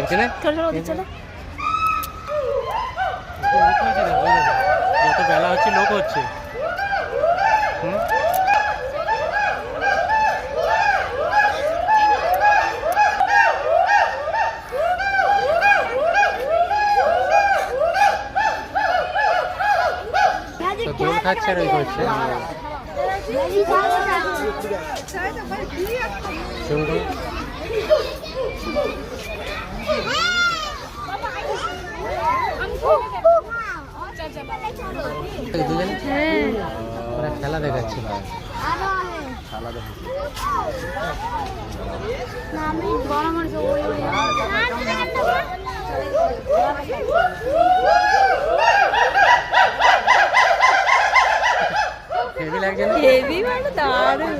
এখানে যত বেলা হচ্ছে লোক হচ্ছে। দোল খাচ্ছে আর ওই করছে। ওরা খেলা দেখাচ্ছে। হেভি লাগছে না? হেভি মানে দারুণ।